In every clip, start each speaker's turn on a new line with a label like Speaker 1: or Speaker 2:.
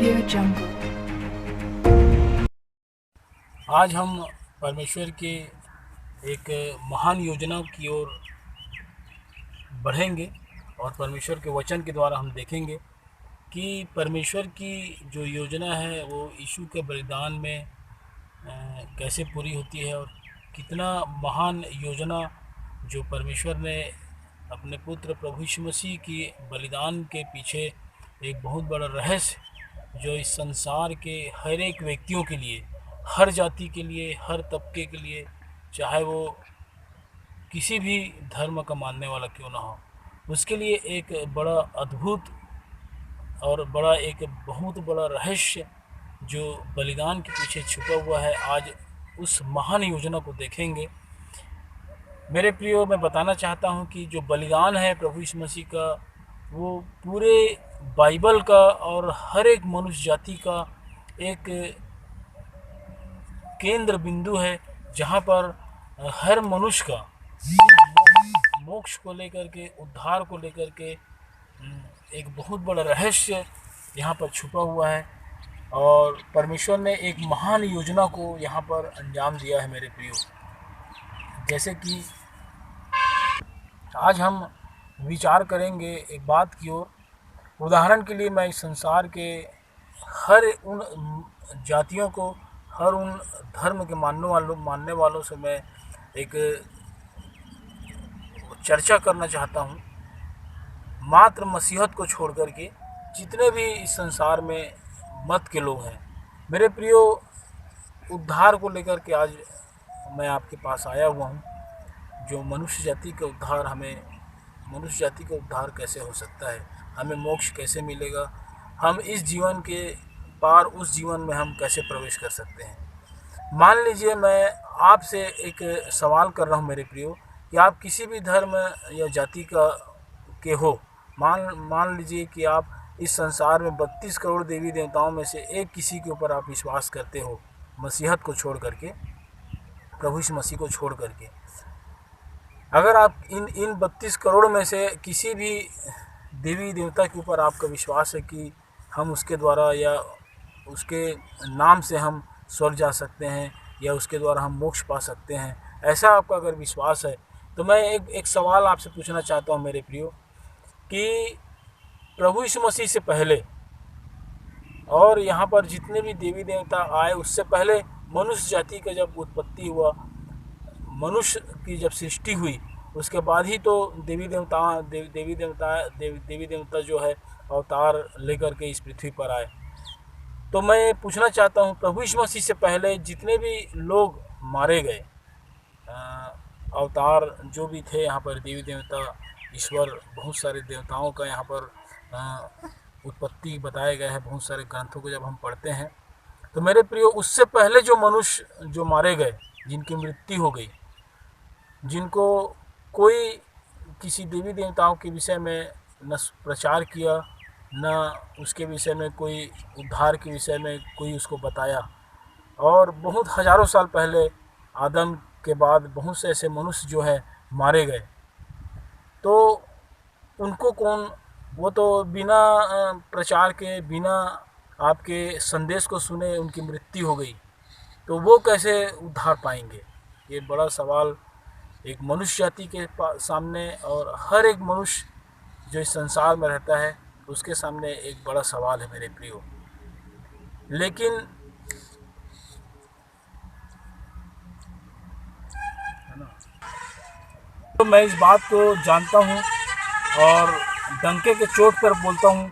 Speaker 1: Audio Jungle।
Speaker 2: आज हम परमेश्वर के एक महान योजना की ओर बढ़ेंगे और परमेश्वर के वचन के द्वारा हम देखेंगे कि परमेश्वर की जो योजना है वो यीशु के बलिदान में कैसे पूरी होती है और कितना महान योजना जो परमेश्वर ने अपने पुत्र प्रभु यीशु मसीह की बलिदान के पीछे एक बहुत बड़ा रहस्य जो इस संसार के हर एक व्यक्तियों के लिए, हर जाति के लिए, हर तबके के लिए, चाहे वो किसी भी धर्म का मानने वाला क्यों ना हो, उसके लिए एक बड़ा अद्भुत और बड़ा एक बहुत बड़ा रहस्य जो बलिदान के पीछे छुपा हुआ है। आज उस महान योजना को देखेंगे। मेरे प्रियो, मैं बताना चाहता हूँ कि जो बलिदान है प्रभु यीशु मसीह का, वो पूरे बाइबल का और हर एक मनुष्य जाति का एक केंद्र बिंदु है, जहाँ पर हर मनुष्य का मोक्ष को लेकर के, उद्धार को लेकर के एक बहुत बड़ा रहस्य यहाँ पर छुपा हुआ है और परमेश्वर ने एक महान योजना को यहाँ पर अंजाम दिया है। मेरे प्रियो, जैसे कि आज हम विचार करेंगे एक बात की ओर। उदाहरण के लिए मैं इस संसार के हर उन जातियों को, हर उन धर्म के मानने वालों से मैं एक चर्चा करना चाहता हूँ। मात्र मसीहत को छोड़ करके जितने भी इस संसार में मत के लोग हैं, मेरे प्रियो, उद्धार को लेकर के आज मैं आपके पास आया हुआ हूँ। जो मनुष्य जाति का उद्धार, मनुष्य जाति का उद्धार कैसे हो सकता है, हमें मोक्ष कैसे मिलेगा, हम इस जीवन के पार उस जीवन में हम कैसे प्रवेश कर सकते हैं। मान लीजिए मैं आपसे एक सवाल कर रहा हूँ मेरे प्रियो, कि आप किसी भी धर्म या जाति के हो। मान लीजिए कि आप इस संसार में 32 करोड़ देवी देवताओं में से एक किसी के ऊपर आप विश्वास करते हो, मसीहत को छोड़ करके, प्रभु यीशु मसीह को छोड़ करके। अगर आप इन 32 करोड़ में से किसी भी देवी देवता के ऊपर आपका विश्वास है कि हम उसके द्वारा या उसके नाम से हम स्वर्ग जा सकते हैं या उसके द्वारा हम मोक्ष पा सकते हैं, ऐसा आपका अगर विश्वास है, तो मैं एक सवाल आपसे पूछना चाहता हूँ मेरे प्रियो, कि प्रभु यीशु मसीह से पहले और यहाँ पर जितने भी देवी देवता आए, उससे पहले मनुष्य जाति का जब उत्पत्ति हुआ, मनुष्य की जब सृष्टि हुई, उसके बाद ही तो देवी देवता जो है अवतार लेकर के इस पृथ्वी पर आए। तो मैं पूछना चाहता हूँ, प्रभु यीशु मसीह से पहले जितने भी लोग मारे गए, अवतार जो भी थे यहाँ पर, देवी देवता, ईश्वर, बहुत सारे देवताओं का यहाँ पर उत्पत्ति बताया गया है बहुत सारे ग्रंथों को जब हम पढ़ते हैं। तो मेरे प्रियो, उससे पहले जो मनुष्य जो मारे गए, जिनकी मृत्यु हो गई, जिनको कोई किसी देवी देवताओं के विषय में न प्रचार किया, न उसके विषय में कोई उद्धार के विषय में कोई उसको बताया, और बहुत हजारों साल पहले आदम के बाद बहुत से ऐसे मनुष्य जो है मारे गए, तो उनको कौन, वो तो बिना प्रचार के, बिना आपके संदेश को सुने उनकी मृत्यु हो गई, तो वो कैसे उद्धार पाएंगे? ये बड़ा सवाल एक मनुष्य जाति के सामने और हर एक मनुष्य जो इस संसार में रहता है उसके सामने एक बड़ा सवाल है मेरे प्रियो। लेकिन तो मैं इस बात को जानता हूँ और डंके के चोट पर बोलता हूँ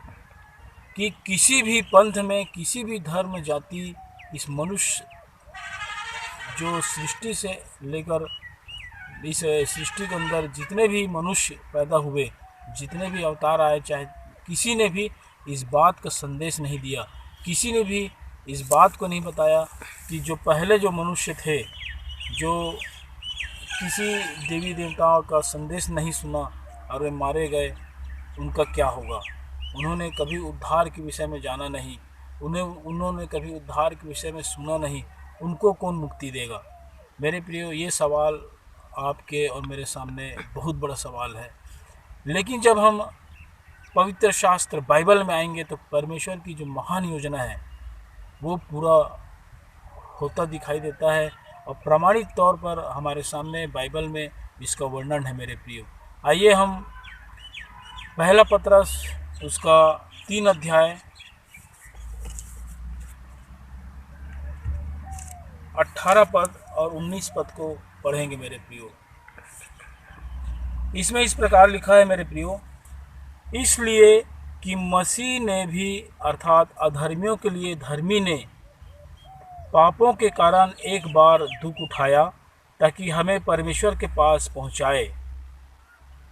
Speaker 2: कि किसी भी पंथ में, किसी भी धर्म जाति, इस मनुष्य जो सृष्टि से लेकर इस सृष्टि के अंदर जितने भी मनुष्य पैदा हुए, जितने भी अवतार आए, चाहे किसी ने भी इस बात का संदेश नहीं दिया, किसी ने भी इस बात को नहीं बताया कि जो पहले जो मनुष्य थे, जो किसी देवी देवताओं का संदेश नहीं सुना और वे मारे गए, उनका क्या होगा। उन्होंने कभी उद्धार के विषय में जाना नहीं, उन्होंने कभी उद्धार के विषय में सुना नहीं, उनको कौन मुक्ति देगा? मेरे प्रियो, ये सवाल आपके और मेरे सामने बहुत बड़ा सवाल है। लेकिन जब हम पवित्र शास्त्र बाइबल में आएंगे तो परमेश्वर की जो महान योजना है वो पूरा होता दिखाई देता है और प्रमाणित तौर पर हमारे सामने बाइबल में इसका वर्णन है मेरे प्रियो। आइए हम पहला पतरस उसका 3 अध्याय 18 पद और 19 पद को पढ़ेंगे मेरे प्रियो। इसमें इस प्रकार लिखा है मेरे प्रियो, इसलिए कि मसीह ने भी अर्थात अधर्मियों के लिए धर्मी ने पापों के कारण एक बार दुख उठाया ताकि हमें परमेश्वर के पास पहुंचाए।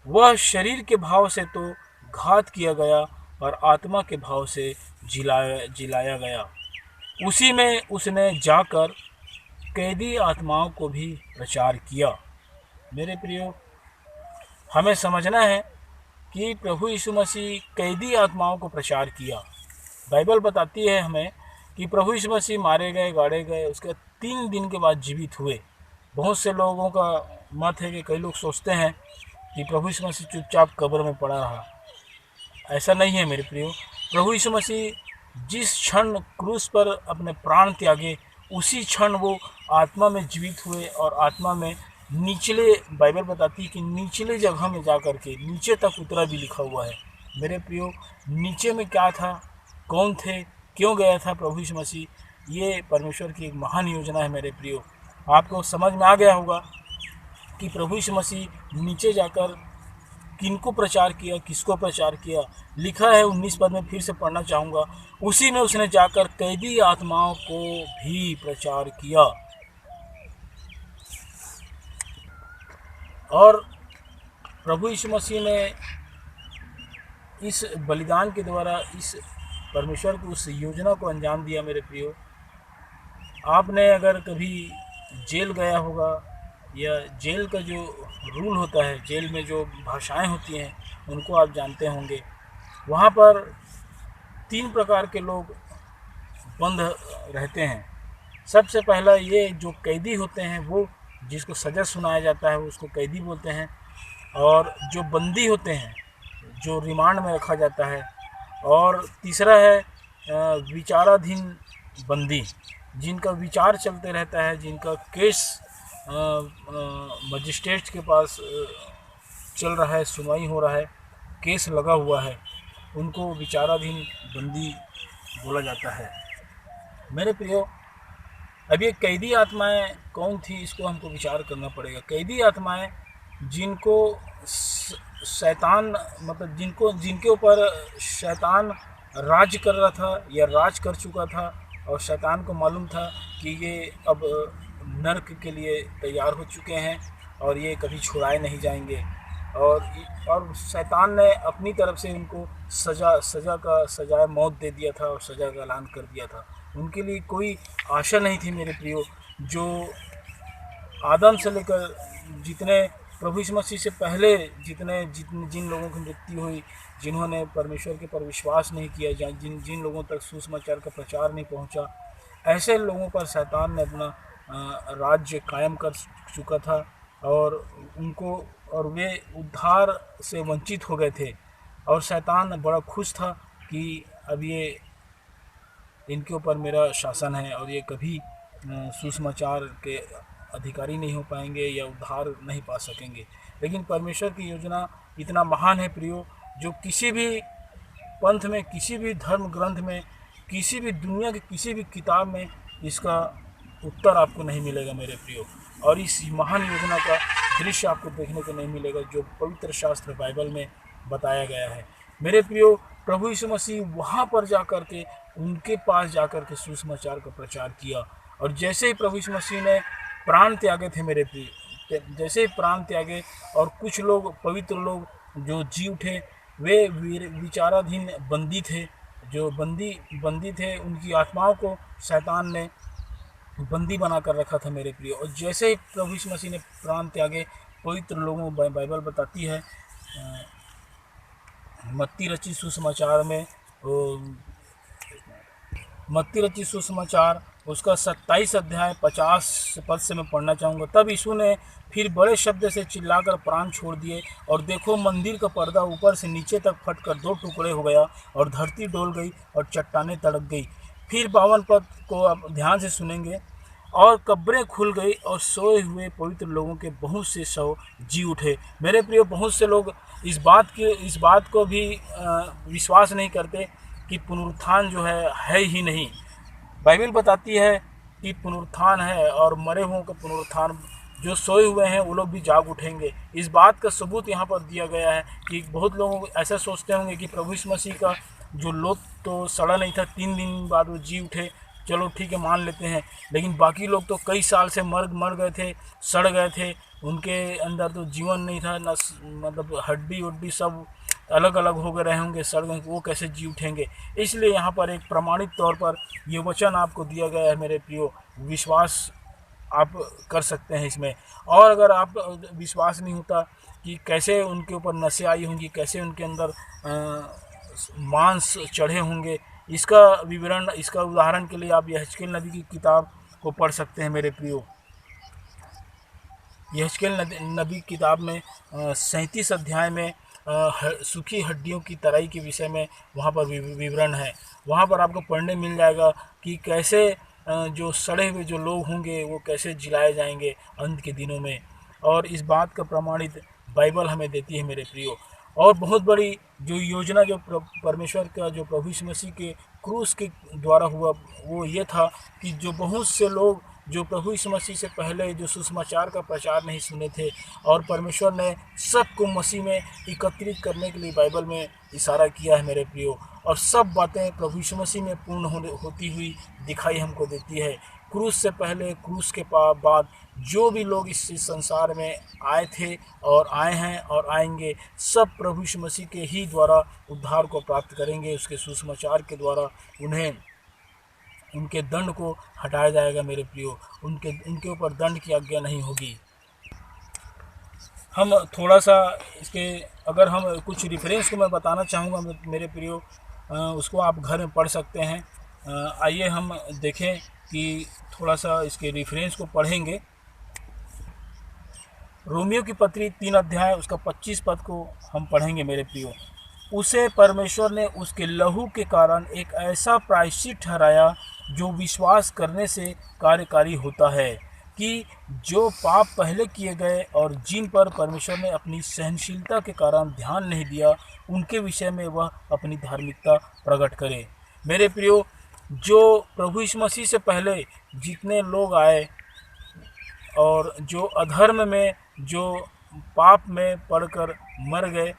Speaker 2: वह शरीर के भाव से तो घात किया गया पर आत्मा के भाव से जिलाया गया। उसी में उसने जाकर कैदी आत्माओं को भी प्रचार किया। मेरे प्रियो, हमें समझना है कि प्रभु यीशु मसीह कैदी आत्माओं को प्रचार किया। बाइबल बताती है हमें कि प्रभु यीशु मसीह मारे गए, गाड़े गए, उसके 3 दिन के बाद जीवित हुए। बहुत से लोगों का मत है कि कई लोग सोचते हैं कि प्रभु यीशु मसीह चुपचाप कब्र में पड़ा रहा। ऐसा नहीं है मेरे प्रियो। प्रभु यीशु मसीह जिस क्षण क्रूस पर अपने प्राण त्यागे उसी क्षण वो आत्मा में जीवित हुए और आत्मा में निचले, बाइबल बताती है कि निचले जगह में जा कर के नीचे तक उतरा भी लिखा हुआ है। मेरे प्रियो, नीचे में क्या था, कौन थे, क्यों गया था प्रभु यीशु मसीह, ये परमेश्वर की एक महान योजना है मेरे प्रियो। आपको समझ में आ गया होगा कि प्रभु यीशु मसीह नीचे जाकर किनको प्रचार किया, किसको प्रचार किया। लिखा है 19 पद में, फिर से पढ़ना चाहूँगा, उसी में उसने जाकर कैदी आत्माओं को भी प्रचार किया। और प्रभु यीशु मसीह ने इस बलिदान के द्वारा इस परमेश्वर को उस योजना को अंजाम दिया। मेरे प्रियो, आपने अगर कभी जेल गया होगा या जेल का जो रूल होता है, जेल में जो भाषाएं होती हैं उनको आप जानते होंगे। वहाँ पर 3 प्रकार के लोग बंद रहते हैं। सबसे पहला ये जो कैदी होते हैं, वो जिसको सज़ा सुनाया जाता है उसको कैदी बोलते हैं। और जो बंदी होते हैं, जो रिमांड में रखा जाता है। और तीसरा है विचाराधीन बंदी, जिनका विचार चलते रहता है, जिनका केस मजिस्ट्रेट के पास चल रहा है, सुनवाई हो रहा है, केस लगा हुआ है, उनको विचाराधीन बंदी बोला जाता है। मेरे प्रियो, अब ये कैदी आत्माएं कौन थी, इसको हमको विचार करना पड़ेगा। कैदी आत्माएं जिनको शैतान, मतलब जिनके ऊपर शैतान राज कर रहा था या राज कर चुका था और शैतान को मालूम था कि ये अब नर्क के लिए तैयार हो चुके हैं और ये कभी छुड़ाए नहीं जाएंगे। और शैतान ने अपनी तरफ से उनको सज़ा मौत दे दिया था और सज़ा का ऐलान कर दिया था। उनके लिए कोई आशा नहीं थी मेरे प्रियो। जो आदम से लेकर जितने प्रभु यीशु मसीह से पहले जिन लोगों की मृत्यु हुई, जिन्होंने परमेश्वर के पर विश्वास नहीं किया, जिन लोगों तक सुसमाचार का प्रचार नहीं पहुंचा, ऐसे लोगों पर शैतान ने अपना राज्य कायम कर चुका था और वे उद्धार से वंचित हो गए थे। और शैतान बड़ा खुश था कि अब ये इनके ऊपर मेरा शासन है और ये कभी सुसमाचार के अधिकारी नहीं हो पाएंगे या उद्धार नहीं पा सकेंगे। लेकिन परमेश्वर की योजना इतना महान है प्रियो, जो किसी भी पंथ में, किसी भी धर्म ग्रंथ में, किसी भी दुनिया की किसी भी किताब में इसका उत्तर आपको नहीं मिलेगा मेरे प्रियो। और इस महान योजना का दृश्य आपको देखने को नहीं मिलेगा जो पवित्र शास्त्र बाइबल में बताया गया है। मेरे प्रियो, प्रभु यीशु मसीह वहाँ पर जाकर के, उनके पास जाकर के सुसमाचार का प्रचार किया। और जैसे ही प्रभु यीशु मसीह ने प्राण त्यागे थे मेरे प्रिय, जैसे ही प्राण त्यागे और कुछ लोग, पवित्र लोग जो जी उठे, वे विचाराधीन बंदी थे, जो बंदी थे, उनकी आत्माओं को शैतान ने बंदी बना कर रखा था मेरे प्रिय। और जैसे ही प्रभु यीशु मसीह ने प्राण त्यागे, पवित्र लोगों, बाइबल बताती है मत्ती रचित सुसमाचार उसका 27 अध्याय 50 पद से मैं पढ़ना चाहूँगा। तब यीशु ने फिर बड़े शब्द से चिल्लाकर प्राण छोड़ दिए, और देखो मंदिर का पर्दा ऊपर से नीचे तक फटकर 2 टुकड़े हो गया, और धरती डोल गई और चट्टानें तड़क गई। फिर 52 पद को आप ध्यान से सुनेंगे। और कब्रें खुल गई, और सोए हुए पवित्र लोगों के बहुत से शव जी उठे। मेरे प्रिय, बहुत से लोग इस बात को भी विश्वास नहीं करते कि पुनरुत्थान जो है ही नहीं। बाइबल बताती है कि पुनरुत्थान है, और मरे हुओं का पुनरुत्थान, जो सोए हुए हैं वो लोग भी जाग उठेंगे। इस बात का सबूत यहाँ पर दिया गया है कि बहुत लोग ऐसा सोचते होंगे कि प्रभु यीशु मसीह का जो लोथ तो सड़ा नहीं था, 3 दिन बाद वो जी उठे, चलो ठीक है मान लेते हैं। लेकिन बाकी लोग तो कई साल से मर गए थे, सड़ गए थे, उनके अंदर तो जीवन नहीं था, न मतलब हड्डी वड्डी सब अलग अलग हो गए रहे होंगे, सड़ गए, वो कैसे जी उठेंगे। इसलिए यहाँ पर एक प्रमाणित तौर पर ये वचन आपको दिया गया है मेरे प्रियो, विश्वास आप कर सकते हैं इसमें। और अगर आप विश्वास नहीं होता कि कैसे उनके ऊपर नसें आई होंगी, कैसे उनके अंदर मांस चढ़े होंगे, इसका विवरण, इसका उदाहरण के लिए आप यहेजकेल नबी की किताब को पढ़ सकते हैं मेरे प्रियो। यहेजकेल नबी किताब में 37 अध्याय में सूखी हड्डियों की तराई के विषय में वहाँ पर विवरण है। वहाँ पर आपको पढ़ने मिल जाएगा कि कैसे जो सड़े हुए जो लोग होंगे वो कैसे जिलाए जाएंगे अंत के दिनों में। और इस बात का प्रमाणित बाइबल हमें देती है मेरे प्रियो। और बहुत बड़ी जो योजना जो परमेश्वर का जो प्रभु यीशु मसीह के क्रूस के द्वारा हुआ, वो ये था कि जो बहुत से लोग जो प्रभु यीशु मसीह से पहले जो सुसमाचार का प्रचार नहीं सुने थे, और परमेश्वर ने सबको मसीह में एकत्रित करने के लिए बाइबल में इशारा किया है मेरे प्रियो। और सब बातें प्रभु यीशु मसीह में पूर्ण होती हुई दिखाई हमको देती है। क्रूस से पहले, क्रूस के बाद जो भी लोग इस संसार में आए थे और आए हैं और आएंगे, सब प्रभु यीशु मसीह के ही द्वारा उद्धार को प्राप्त करेंगे। उसके सुसमाचार के द्वारा उन्हें उनके दंड को हटाया जाएगा मेरे प्रियो, उनके ऊपर दंड की आज्ञा नहीं होगी। हम थोड़ा सा इसके, अगर हम कुछ रेफरेंस को मैं बताना चाहूँगा मेरे प्रियो, उसको आप घर में पढ़ सकते हैं। आइए हम देखें कि थोड़ा सा इसके रेफरेंस को पढ़ेंगे। रोमियो की पत्री 3 अध्याय उसका 25 पद को हम पढ़ेंगे मेरे प्रियो। उसे परमेश्वर ने उसके लहू के कारण एक ऐसा प्रायश्चित ठहराया जो विश्वास करने से कार्यकारी होता है, कि जो पाप पहले किए गए और जिन पर परमेश्वर ने अपनी सहनशीलता के कारण ध्यान नहीं दिया, उनके विषय में वह अपनी धार्मिकता प्रकट करे। मेरे प्रियो, जो प्रभु यीशु मसीह से पहले जितने लोग आए और जो अधर्म में, जो पाप में पड़कर मर गए,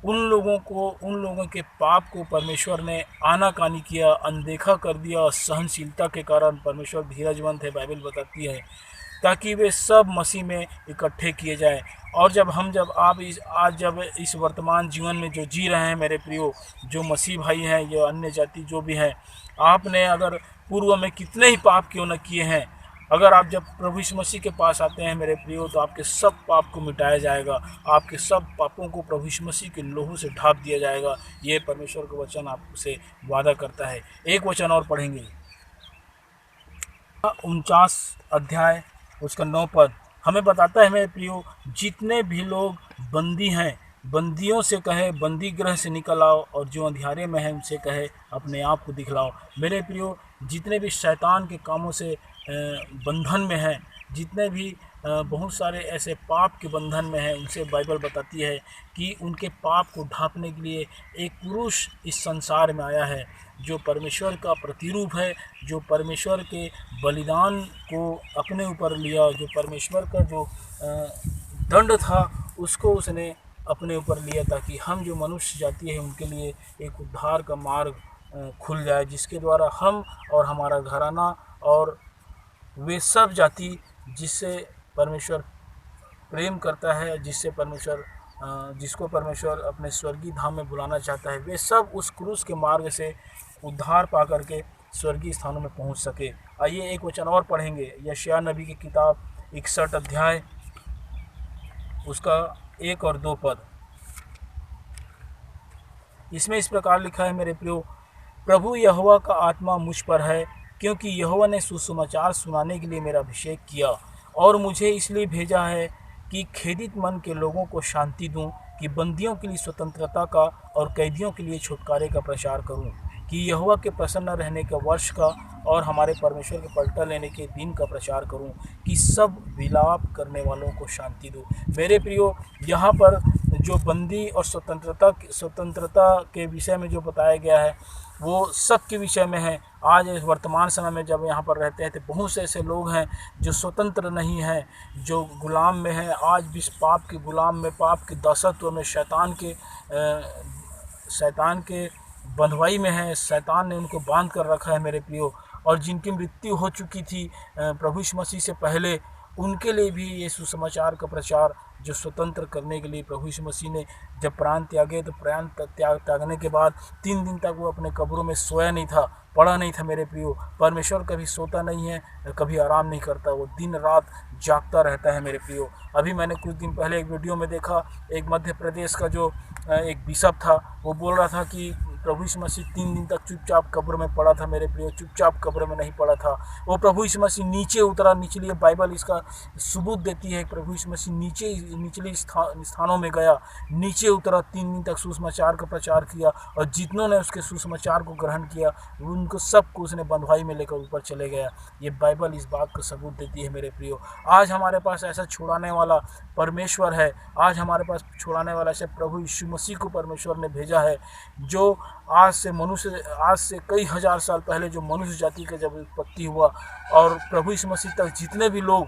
Speaker 2: उन लोगों के पाप को परमेश्वर ने आनाकानी किया, अनदेखा कर दिया। सहनशीलता के कारण परमेश्वर धीरजवंत है, बाइबल बताती है, ताकि वे सब मसीह में इकट्ठे किए जाएं। और जब इस वर्तमान जीवन में जो जी रहे हैं मेरे प्रियो, जो मसीह भाई हैं, जो अन्य जाति जो भी हैं, आपने अगर पूर्व में कितने ही पाप क्यों न किए हैं, अगर आप जब प्रभु यीशु मसीह के पास आते हैं मेरे प्रियो, तो आपके सब पाप को मिटाया जाएगा, आपके सब पापों को प्रभु यीशु मसीह के लहू से ढाँप दिया जाएगा। ये परमेश्वर का वचन आपसे वादा करता है। एक वचन और पढ़ेंगे, 49 अध्याय उसका 9 पद हमें बताता है मेरे प्रियो, जितने भी लोग बंदी हैं, बंदियों से कहे बंदी गृह से निकल आओ, और जो अंधियारे में है उनसे कहे अपने आप को दिखलाओ। मेरे प्रियो, जितने भी शैतान के कामों से बंधन में हैं, जितने भी बहुत सारे ऐसे पाप के बंधन में हैं, उनसे बाइबल बताती है कि उनके पाप को ढांपने के लिए एक पुरुष इस संसार में आया है, जो परमेश्वर का प्रतिरूप है, जो परमेश्वर के बलिदान को अपने ऊपर लिया, जो परमेश्वर का जो दंड था उसको उसने अपने ऊपर लिया, ताकि हम जो मनुष्य जाति है उनके लिए एक उद्धार का मार्ग खुल जाए, जिसके द्वारा हम और हमारा घराना और वे सब जाति जिससे परमेश्वर प्रेम करता है, जिसको परमेश्वर अपने स्वर्गीय धाम में बुलाना चाहता है, वे सब उस क्रूस के मार्ग से उद्धार पा करके स्वर्गीय स्थानों में पहुंच सके। आइए एक वचन और पढ़ेंगे, यशायाह नबी की किताब 61 अध्याय उसका 1 और 2 पद। इसमें इस प्रकार लिखा है मेरे प्रियो, प्रभु यहोवा का आत्मा मुझ पर है, क्योंकि यहोवा ने सुसमाचार सुनाने के लिए मेरा अभिषेक किया और मुझे इसलिए भेजा है कि खेदित मन के लोगों को शांति दूं, कि बंदियों के लिए स्वतंत्रता का और कैदियों के लिए छुटकारे का प्रचार करूं, कि यहोवा के प्रसन्न रहने के वर्ष का और हमारे परमेश्वर के पलटा लेने के दिन का प्रचार करूं, कि सब विलाप करने वालों को शांति दूं। मेरे प्रियो, यहाँ पर जो बंदी और स्वतंत्रता के विषय में जो बताया गया है वो सब के विषय में है। आज वर्तमान समय में जब यहाँ पर रहते हैं तो बहुत से ऐसे लोग हैं जो स्वतंत्र नहीं हैं, जो गुलाम में हैं, आज भी पाप के गुलाम में, पाप के दासत्व में, शैतान के बंधुआई में है। शैतान ने उनको बांध कर रखा है मेरे प्रियो। और जिनकी मृत्यु हो चुकी थी प्रभु यीशु मसीह से पहले, उनके लिए भी ये सुसमाचार का प्रचार जो स्वतंत्र करने के लिए प्रभु यीशु मसीह ने जब प्राण त्यागे, तो प्राण त्यागने के बाद 3 दिन तक वो अपने कब्रों में सोया नहीं था, पड़ा नहीं था मेरे प्रियो। परमेश्वर कभी सोता नहीं है, कभी आराम नहीं करता, वो दिन रात जागता रहता है मेरे प्रियो। अभी मैंने कुछ दिन पहले एक वीडियो में देखा, एक मध्य प्रदेश का जो एक बिशप था, वो बोल रहा था कि प्रभु यीशु मसीह 3 दिन तक चुपचाप कब्र में पड़ा था मेरे प्रियो, चुपचाप कब्र में नहीं पड़ा था। वो प्रभु यीशु मसीह नीचे उतरा, निचली बाइबल इसका सबूत देती है। प्रभु यीशु मसीह निचले स्थानों में गया, नीचे उतरा, 3 दिन तक सुसमाचार का प्रचार किया, और जितनों ने उसके सुसमाचार को ग्रहण किया उनको सबको उसने बंधुआई में लेकर ऊपर चले गया। ये बाइबल इस बात का सबूत देती है मेरे प्रियो। आज हमारे पास ऐसा छुड़ाने वाला परमेश्वर है, आज हमारे पास छुड़ाने वाला ऐसे प्रभु यीशु मसीह को परमेश्वर ने भेजा है, जो आज से कई हजार साल पहले जो मनुष्य जाति का जब उत्पत्ति हुआ और प्रभु यीशु मसीह तक जितने भी लोग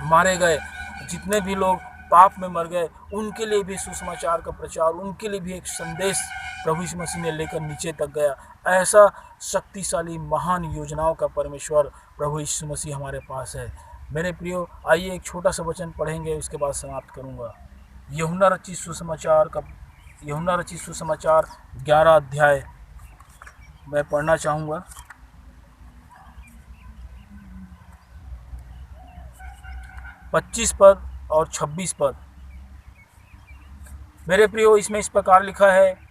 Speaker 2: मारे गए, जितने भी लोग पाप में मर गए, उनके लिए भी सुसमाचार का प्रचार, उनके लिए भी एक संदेश प्रभु यीशु मसीह ने लेकर नीचे तक गया। ऐसा शक्तिशाली महान योजनाओं का परमेश्वर प्रभु यीशु मसीह हमारे पास है मेरे प्रियो। आइए एक छोटा सा वचन पढ़ेंगे, उसके बाद समाप्त करूंगा। यूहन्ना रचित सुसमाचार 11 अध्याय मैं पढ़ना चाहूँगा। 25 पद और 26 पद मेरे प्रियो, इसमें इस प्रकार लिखा है,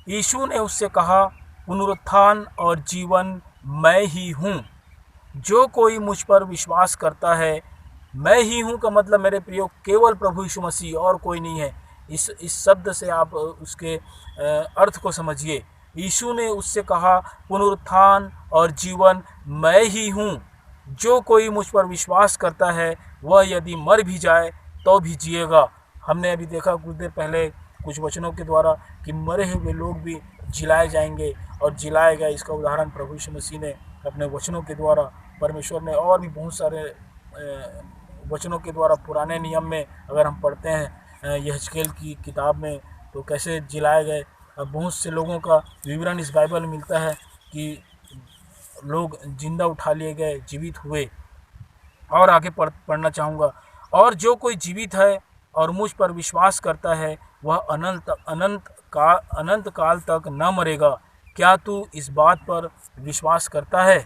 Speaker 2: यीशु ने उससे कहा, पुनरुत्थान और जीवन मैं ही हूँ, जो कोई मुझ पर विश्वास करता है, मैं ही हूँ का मतलब मेरे प्रियो केवल प्रभु यीशु मसीह और कोई नहीं है। इस शब्द से आप उसके अर्थ को समझिए। यीशु ने उससे कहा, पुनरुत्थान और जीवन मैं ही हूँ, जो कोई मुझ पर विश्वास करता है वह यदि मर भी जाए तो भी जिएगा। हमने अभी देखा कुछ देर पहले कुछ वचनों के द्वारा कि मरे हुए लोग भी जिलाए जाएंगे और जिलाए गए। इसका उदाहरण प्रभु यीशु मसीह ने अपने वचनों के द्वारा, परमेश्वर ने और भी बहुत सारे वचनों के द्वारा पुराने नियम में अगर हम पढ़ते हैं यहेजकेल की किताब में, तो कैसे जिलाए गए। बहुत से लोगों का विवरण इस बाइबल में मिलता है कि लोग जिंदा उठा लिए गए, जीवित हुए। और आगे पढ़ना चाहूँगा, और जो कोई जीवित है और मुझ पर विश्वास करता है वह अनंत काल तक न मरेगा। क्या तू इस बात पर विश्वास करता है?